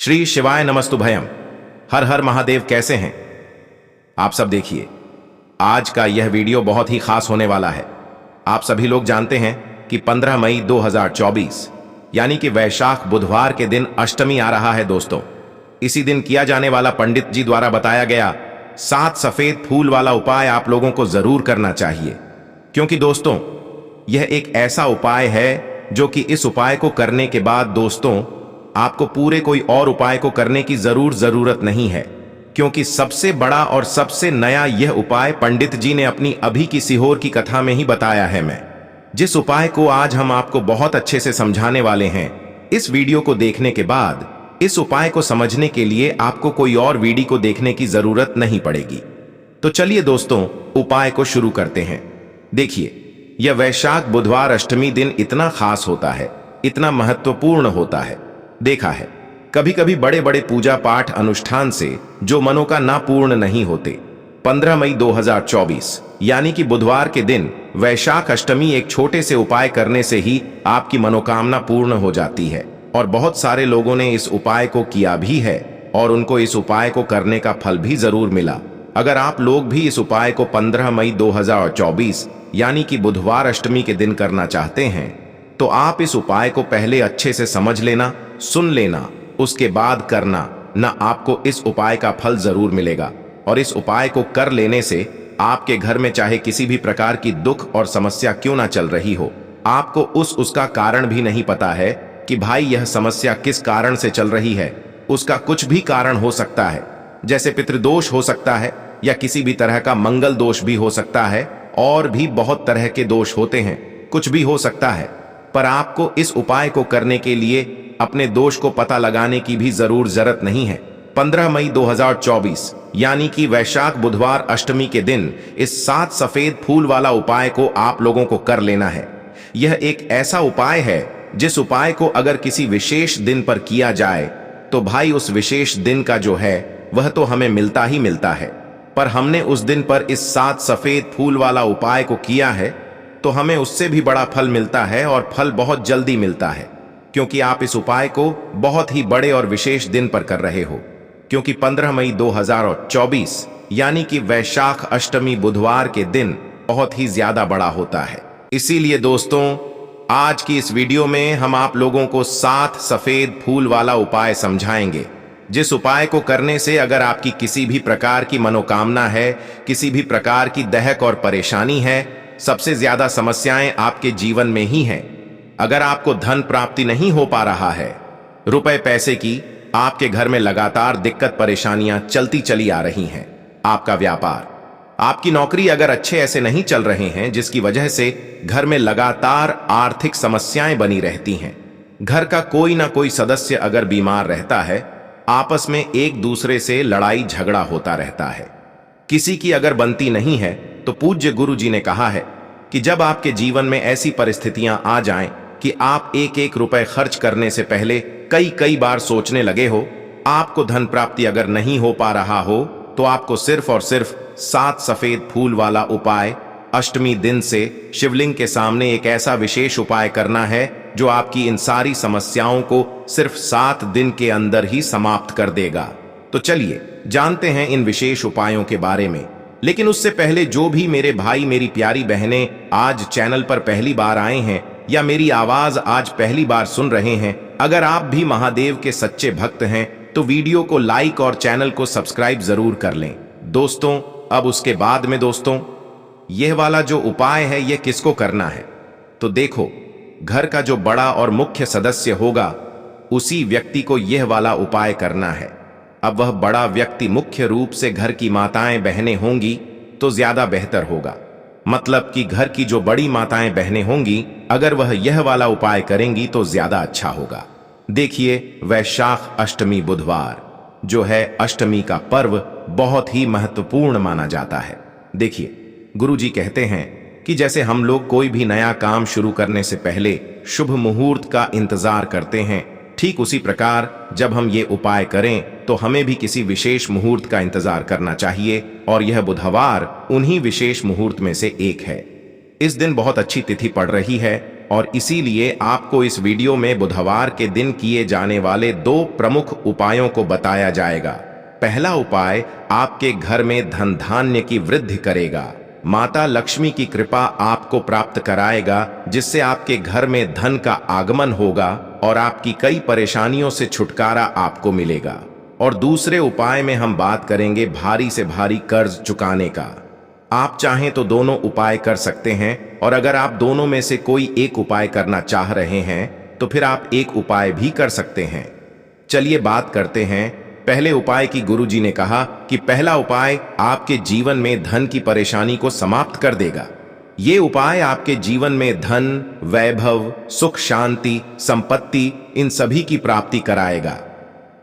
श्री शिवाय नमस्तुभयम। हर हर महादेव। कैसे हैं आप सब? देखिए, आज का यह वीडियो बहुत ही खास होने वाला है। आप सभी लोग जानते हैं कि 15 मई 2024 यानी कि वैशाख बुधवार के दिन अष्टमी आ रहा है दोस्तों। इसी दिन किया जाने वाला पंडित जी द्वारा बताया गया 7 सफेद फूल वाला उपाय आप लोगों को जरूर करना चाहिए, क्योंकि दोस्तों यह एक ऐसा उपाय है जो कि इस उपाय को करने के बाद दोस्तों आपको पूरे कोई और उपाय को करने की जरूरत नहीं है, क्योंकि सबसे बड़ा और सबसे नया यह उपाय पंडित जी ने अपनी अभी की सीहोर की कथा में ही बताया है। मैं जिस उपाय को आज हम आपको बहुत अच्छे से समझाने वाले हैं, इस वीडियो को देखने के बाद इस उपाय को समझने के लिए आपको कोई और वीडियो को देखने की जरूरत नहीं पड़ेगी। तो चलिए दोस्तों उपाय को शुरू करते हैं। देखिए, यह वैशाख बुधवार अष्टमी दिन इतना खास होता है, इतना महत्वपूर्ण होता है। देखा है कभी कभी बड़े बड़े पूजा पाठ अनुष्ठान से जो मनोकामना पूर्ण नहीं होते। 15 मई 2024 यानी कि बुधवार के दिन वैशाख अष्टमी एक छोटे से उपाय करने से ही आपकी मनोकामना पूर्ण हो जाती है, और बहुत सारे लोगों ने इस उपाय को किया भी है और उनको इस उपाय को करने का फल भी जरूर मिला। अगर आप लोग भी इस उपाय को 15 मई 2024 यानी कि बुधवार अष्टमी के दिन करना चाहते हैं, तो आप इस उपाय को पहले अच्छे से समझ लेना, सुन लेना, उसके बाद करना, ना आपको इस उपाय का फल जरूर मिलेगा। और इस उपाय को कर लेने से आपके घर में चाहे किसी भी प्रकार की दुख और समस्या क्यों ना चल रही हो, आपको उसका कारण भी नहीं पता है कि भाई यह समस्या किस कारण से चल रही है। उसका कुछ भी कारण हो सकता है, जैसे पितृदोष हो सकता है या किसी भी तरह का मंगल दोष भी हो सकता है, और भी बहुत तरह के दोष होते हैं, कुछ भी हो सकता है। पर आपको इस उपाय को करने के लिए अपने दोष को पता लगाने की भी जरूरत नहीं है। 15 मई 2024 यानी कि वैशाख बुधवार अष्टमी के दिन इस 7 सफेद फूल वाला उपाय को आप लोगों को कर लेना है। यह एक ऐसा उपाय है जिस उपाय को अगर किसी विशेष दिन पर किया जाए तो भाई उस विशेष दिन का जो है वह तो हमें मिलता ही मिलता है। पर हमने उस दिन पर इस 7 सफेद फूल वाला उपाय को किया है तो हमें उससे भी बड़ा फल मिलता है, और फल बहुत जल्दी मिलता है, क्योंकि आप इस उपाय को बहुत ही बड़े और विशेष दिन पर कर रहे हो। क्योंकि 15 मई 2024 यानी कि वैशाख अष्टमी बुधवार के दिन बहुत ही ज्यादा बड़ा होता है। इसीलिए दोस्तों आज की इस वीडियो में हम आप लोगों को 7 सफेद फूल वाला उपाय समझाएंगे, जिस उपाय को करने से अगर आपकी किसी भी प्रकार की मनोकामना है, किसी भी प्रकार की दहक और परेशानी है, सबसे ज्यादा समस्याएं आपके जीवन में ही हैं। अगर आपको धन प्राप्ति नहीं हो पा रहा है, रुपए पैसे की आपके घर में लगातार दिक्कत परेशानियां चलती चली आ रही हैं, आपका व्यापार, आपकी नौकरी अगर अच्छे ऐसे नहीं चल रहे हैं, जिसकी वजह से घर में लगातार आर्थिक समस्याएं बनी रहती हैं, घर का कोई ना कोई सदस्य अगर बीमार रहता है, आपस में एक दूसरे से लड़ाई झगड़ा होता रहता है, किसी की अगर बनती नहीं है, तो पूज्य गुरु जी ने कहा है कि जब आपके जीवन में ऐसी परिस्थितियां आ जाएं कि आप एक एक रुपए खर्च करने से पहले कई बार सोचने लगे हो, आपको धन प्राप्ति अगर नहीं हो पा रहा हो, तो आपको सिर्फ और सिर्फ 7 सफेद फूल वाला उपाय अष्टमी दिन से शिवलिंग के सामने एक ऐसा विशेष उपाय करना है जो आपकी इन सारी समस्याओं को सिर्फ 7 दिन के अंदर ही समाप्त कर देगा। तो चलिए जानते हैं इन विशेष उपायों के बारे में। लेकिन उससे पहले जो भी मेरे भाई मेरी प्यारी बहनें आज चैनल पर पहली बार आए हैं या मेरी आवाज आज पहली बार सुन रहे हैं, अगर आप भी महादेव के सच्चे भक्त हैं तो वीडियो को लाइक और चैनल को सब्सक्राइब जरूर कर लें। दोस्तों अब उसके बाद में दोस्तों यह वाला जो उपाय है यह किसको करना है, तो देखो घर का जो बड़ा और मुख्य सदस्य होगा उसी व्यक्ति को यह वाला उपाय करना है। अब वह बड़ा व्यक्ति मुख्य रूप से घर की माताएं बहनें होंगी तो ज्यादा बेहतर होगा। मतलब कि घर की जो बड़ी माताएं बहनें होंगी, अगर वह यह वाला उपाय करेंगी तो ज्यादा अच्छा होगा। देखिए वैशाख अष्टमी बुधवार जो है अष्टमी का पर्व बहुत ही महत्वपूर्ण माना जाता है। देखिए गुरु जी कहते हैं कि जैसे हम लोग कोई भी नया काम शुरू करने से पहले शुभ मुहूर्त का इंतजार करते हैं, ठीक उसी प्रकार जब हम ये उपाय करें तो हमें भी किसी विशेष मुहूर्त का इंतजार करना चाहिए, और यह बुधवार उन्हीं विशेष मुहूर्त में से एक है। इस दिन बहुत अच्छी तिथि पड़ रही है और इसीलिए आपको इस वीडियो में बुधवार के दिन किए जाने वाले 2 प्रमुख उपायों को बताया जाएगा। पहला उपाय आपके घर में धन धान्य की वृद्धि करेगा। माता लक्ष्मी की कृपा आपको प्राप्त कराएगा, जिससे आपके घर में धन का आगमन होगा और आपकी कई परेशानियों से छुटकारा आपको मिलेगा। और दूसरे उपाय में हम बात करेंगे भारी से भारी कर्ज चुकाने का। आप चाहें तो दोनों उपाय कर सकते हैं, और अगर आप दोनों में से कोई एक उपाय करना चाह रहे हैं तो फिर आप एक उपाय भी कर सकते हैं। चलिए बात करते हैं पहले उपाय की। गुरुजी ने कहा कि पहला उपाय आपके जीवन में धन की परेशानी को समाप्त कर देगा। ये उपाय आपके जीवन में धन, वैभव, सुख, शांति, संपत्ति, इन सभी की प्राप्ति कराएगा।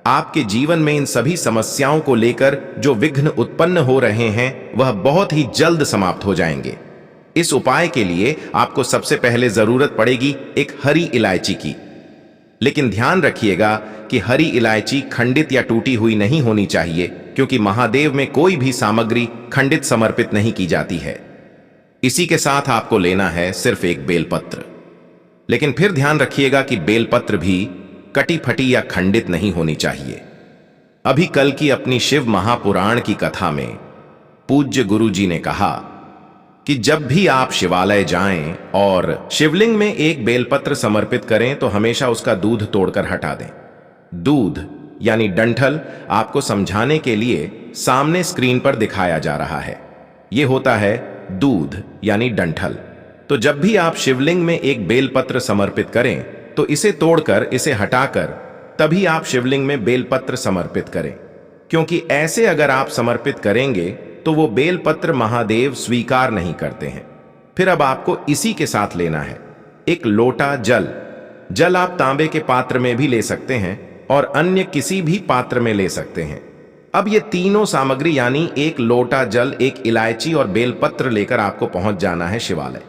आपके जीवन में इन सभी समस्याओं को लेकर जो विघ्न उत्पन्न हो रहे हैं वह बहुत ही जल्द समाप्त हो जाएंगे। इस उपाय के लिए आपको सबसे पहले जरूरत पड़ेगी एक हरी इलायची की। लेकिन ध्यान रखिएगा कि हरी इलायची खंडित या टूटी हुई नहीं होनी चाहिए, क्योंकि महादेव में कोई भी सामग्री खंडित समर्पित नहीं की जाती है। इसी के साथ आपको लेना है सिर्फ एक बेलपत्र। लेकिन फिर ध्यान रखिएगा कि बेलपत्र भी कटी फटी या खंडित नहीं होनी चाहिए। अभी कल की अपनी शिव महापुराण की कथा में पूज्य गुरुजी ने कहा कि जब भी आप शिवालय जाएं और शिवलिंग में एक बेलपत्र समर्पित करें तो हमेशा उसका दूध तोड़कर हटा दें। दूध यानी डंठल आपको समझाने के लिए सामने स्क्रीन पर दिखाया जा रहा है। यह होता है दूध यानी डंठल। तो जब भी आप शिवलिंग में एक बेलपत्र समर्पित करें तो इसे तोड़कर, इसे हटाकर तभी आप शिवलिंग में बेलपत्र समर्पित करें, क्योंकि ऐसे अगर आप समर्पित करेंगे तो वो बेलपत्र महादेव स्वीकार नहीं करते हैं। फिर अब आपको इसी के साथ लेना है एक लोटा जल। जल आप तांबे के पात्र में भी ले सकते हैं और अन्य किसी भी पात्र में ले सकते हैं। अब ये तीनों सामग्री यानी एक लोटा जल, एक इलायची और बेलपत्र लेकर आपको पहुंच जाना है शिवालय।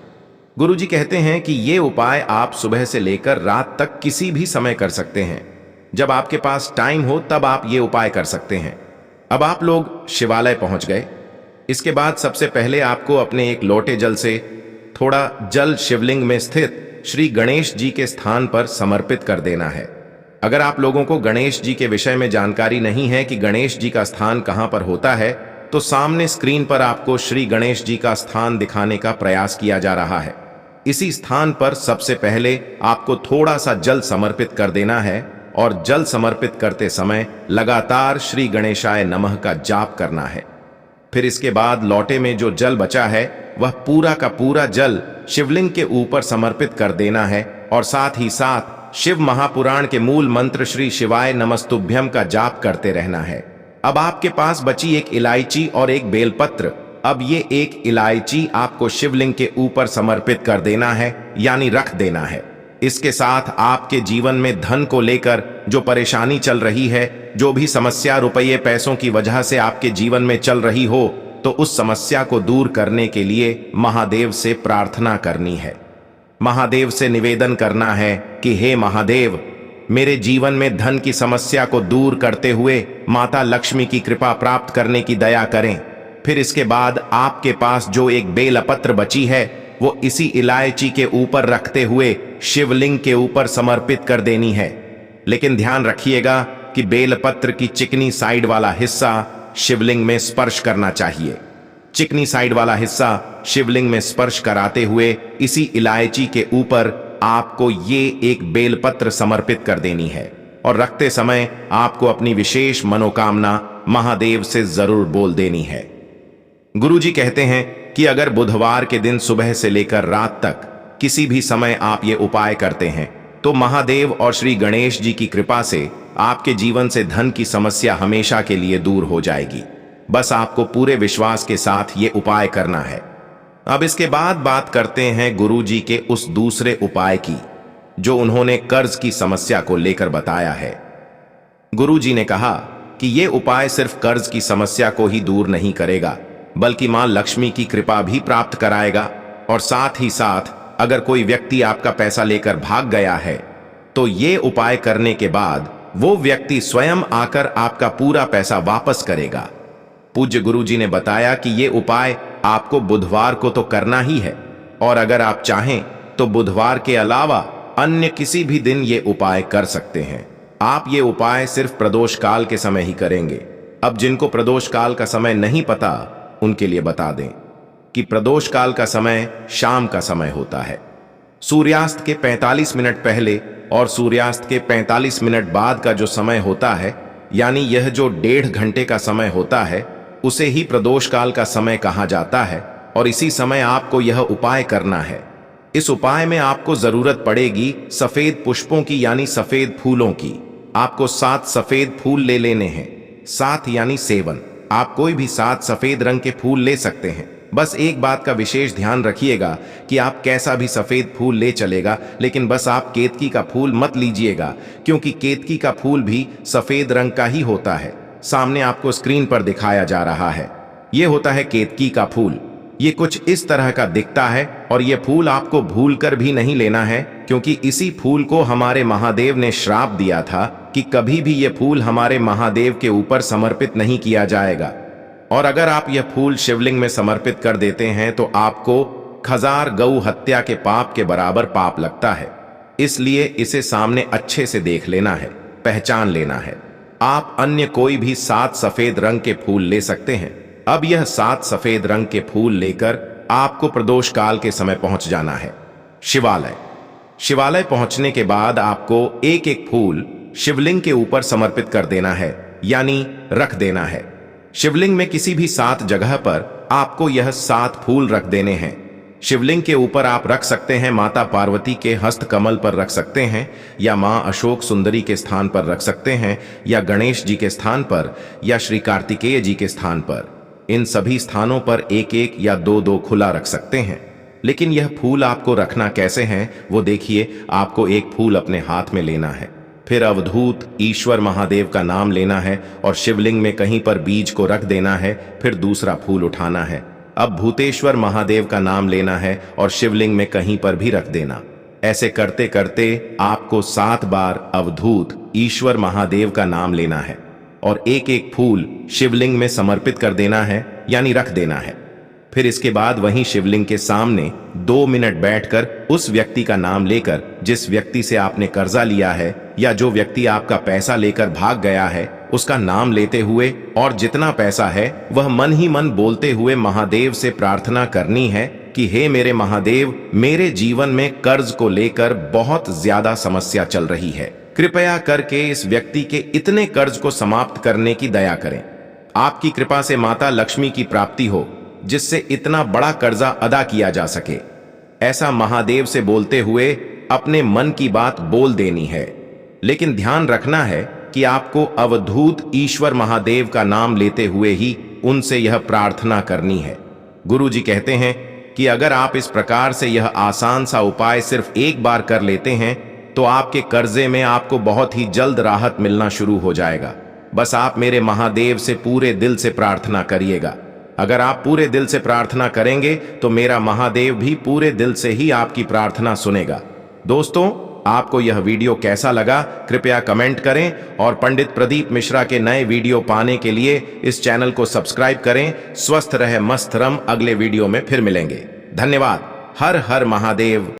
गुरुजी कहते हैं कि ये उपाय आप सुबह से लेकर रात तक किसी भी समय कर सकते हैं। जब आपके पास टाइम हो तब आप ये उपाय कर सकते हैं। अब आप लोग शिवालय पहुंच गए। इसके बाद सबसे पहले आपको अपने एक लोटे जल से थोड़ा जल शिवलिंग में स्थित श्री गणेश जी के स्थान पर समर्पित कर देना है। अगर आप लोगों को गणेश जी के विषय में जानकारी नहीं है कि गणेश जी का स्थान कहां पर होता है, तो सामने स्क्रीन पर आपको श्री गणेश जी का स्थान दिखाने का प्रयास किया जा रहा है। इसी स्थान पर सबसे पहले आपको थोड़ा सा जल समर्पित कर देना है और जल समर्पित करते समय लगातार श्री गणेशाय नमः का जाप करना है। फिर इसके बाद लोटे में जो जल बचा है वह पूरा का पूरा जल शिवलिंग के ऊपर समर्पित कर देना है और साथ ही साथ शिव महापुराण के मूल मंत्र श्री शिवाय नमस्तुभ्यम का जाप करते रहना है। अब आपके पास बची एक इलायची और एक बेलपत्र। अब ये एक इलायची आपको शिवलिंग के ऊपर समर्पित कर देना है, यानी रख देना है। इसके साथ आपके जीवन में धन को लेकर जो परेशानी चल रही है, जो भी समस्या रुपये पैसों की वजह से आपके जीवन में चल रही हो, तो उस समस्या को दूर करने के लिए महादेव से प्रार्थना करनी है। महादेव से निवेदन करना है कि हे महादेव, मेरे जीवन में धन की समस्या को दूर करते हुए माता लक्ष्मी की कृपा प्राप्त करने की दया करें। फिर इसके बाद आपके पास जो एक बेलपत्र बची है वो इसी इलायची के ऊपर रखते हुए शिवलिंग के ऊपर समर्पित कर देनी है। लेकिन ध्यान रखिएगा कि बेलपत्र की चिकनी साइड वाला हिस्सा शिवलिंग में स्पर्श करना चाहिए। चिकनी साइड वाला हिस्सा शिवलिंग में स्पर्श कराते हुए इसी इलायची के ऊपर आपको ये एक बेलपत्र समर्पित कर देनी है और रखते समय आपको अपनी विशेष मनोकामना महादेव से जरूर बोल देनी है। गुरुजी कहते हैं कि अगर बुधवार के दिन सुबह से लेकर रात तक किसी भी समय आप ये उपाय करते हैं तो महादेव और श्री गणेश जी की कृपा से आपके जीवन से धन की समस्या हमेशा के लिए दूर हो जाएगी। बस आपको पूरे विश्वास के साथ ये उपाय करना है। अब इसके बाद बात करते हैं गुरुजी के उस दूसरे उपाय की जो उन्होंने कर्ज की समस्या को लेकर बताया है। गुरुजी ने कहा कि ये उपाय सिर्फ कर्ज की समस्या को ही दूर नहीं करेगा, बल्कि मां लक्ष्मी की कृपा भी प्राप्त कराएगा। और साथ ही साथ अगर कोई व्यक्ति आपका पैसा लेकर भाग गया है तो ये उपाय करने के बाद वो व्यक्ति स्वयं आकर आपका पूरा पैसा वापस करेगा। पूज्य गुरुजी ने बताया कि ये उपाय आपको बुधवार को तो करना ही है, और अगर आप चाहें तो बुधवार के अलावा अन्य किसी भी दिन ये उपाय कर सकते हैं। आप ये उपाय सिर्फ प्रदोष काल के समय ही करेंगे। अब जिनको प्रदोष काल का समय नहीं पता उनके लिए बता दें कि प्रदोष काल का समय शाम का समय होता है। सूर्यास्त के 45 मिनट पहले और सूर्यास्त के 45 मिनट बाद का जो समय होता है, यानी यह जो 1.5 घंटे का समय होता है, उसे ही प्रदोष काल का समय कहा जाता है। और इसी समय आपको यह उपाय करना है। इस उपाय में आपको जरूरत पड़ेगी सफेद पुष्पों की, यानी सफेद फूलों की। आपको 7 सफेद फूल ले लेने हैं। 7 यानी 7। आप कोई भी 7 सफेद रंग के फूल ले सकते हैं। बस एक बात का विशेष ध्यान रखिएगा कि आप कैसा भी सफेद फूल ले चलेगा, लेकिन बस आप केतकी का फूल मत लीजिएगा, क्योंकि केतकी का फूल भी सफेद रंग का ही होता है। सामने आपको स्क्रीन पर दिखाया जा रहा है, यह होता है केतकी का फूल। ये कुछ इस तरह का दिखता है और ये फूल आपको भूलकर भी नहीं लेना है, क्योंकि इसी फूल को हमारे महादेव ने श्राप दिया था कि कभी भी ये फूल हमारे महादेव के ऊपर समर्पित नहीं किया जाएगा। और अगर आप यह फूल शिवलिंग में समर्पित कर देते हैं तो आपको 1000 गौ हत्या के पाप के बराबर पाप लगता है। इसलिए इसे सामने अच्छे से देख लेना है, पहचान लेना है। आप अन्य कोई भी 7 सफेद रंग के फूल ले सकते हैं। अब यह 7 सफेद रंग के फूल लेकर आपको प्रदोष काल के समय पहुंच जाना है शिवालय। शिवालय पहुंचने के बाद आपको एक एक फूल शिवलिंग के ऊपर समर्पित कर देना है, यानी रख देना है। शिवलिंग में किसी भी 7 जगह पर आपको यह 7 फूल रख देने हैं। शिवलिंग के ऊपर आप रख सकते हैं माता पार्वती के हस्त कमल पर रख सकते हैं, या मां अशोक सुंदरी के स्थान पर रख सकते हैं, या गणेश जी के स्थान पर, या श्री कार्तिकेय जी के स्थान पर। इन सभी स्थानों पर एक एक या 2-2 खुला रख सकते हैं। लेकिन यह फूल आपको रखना कैसे हैं वो देखिए। आपको एक फूल अपने हाथ में लेना है, फिर अवधूत ईश्वर महादेव का नाम लेना है और शिवलिंग में कहीं पर बीज को रख देना है। फिर दूसरा फूल उठाना है। अब भूतेश्वर महादेव का नाम लेना है और शिवलिंग में कहीं पर भी रख देना। ऐसे करते करते आपको 7 बार अवधूत ईश्वर महादेव का नाम लेना है और एक एक फूल शिवलिंग में समर्पित कर देना है, यानी रख देना है। फिर इसके बाद वहीं शिवलिंग के सामने 2 मिनट बैठकर उस व्यक्ति का नाम लेकर, जिस व्यक्ति से आपने कर्जा लिया है या जो व्यक्ति आपका पैसा लेकर भाग गया है, उसका नाम लेते हुए और जितना पैसा है वह मन ही मन बोलते हुए महादेव से प्रार्थना करनी है कि हे मेरे महादेव, मेरे जीवन में कर्ज को लेकर बहुत ज्यादा समस्या चल रही है। कृपया करके इस व्यक्ति के इतने कर्ज को समाप्त करने की दया करें। आपकी कृपा से माता लक्ष्मी की प्राप्ति हो, जिससे इतना बड़ा कर्जा अदा किया जा सके। ऐसा महादेव से बोलते हुए अपने मन की बात बोल देनी है। लेकिन ध्यान रखना है कि आपको अवधूत ईश्वर महादेव का नाम लेते हुए ही उनसे यह प्रार्थना करनी है। गुरुजी कहते हैं कि अगर आप इस प्रकार से यह आसान सा उपाय सिर्फ एक बार कर लेते हैं तो आपके कर्जे में आपको बहुत ही जल्द राहत मिलना शुरू हो जाएगा। बस आप मेरे महादेव से पूरे दिल से प्रार्थना करिएगा। अगर आप पूरे दिल से प्रार्थना करेंगे तो मेरा महादेव भी पूरे दिल से ही आपकी प्रार्थना सुनेगा। दोस्तों, आपको यह वीडियो कैसा लगा कृपया कमेंट करें और पंडित प्रदीप मिश्रा के नए वीडियो पाने के लिए इस चैनल को सब्सक्राइब करें। स्वस्थ रहे मस्त रम। अगले वीडियो में फिर मिलेंगे। धन्यवाद। हर हर महादेव।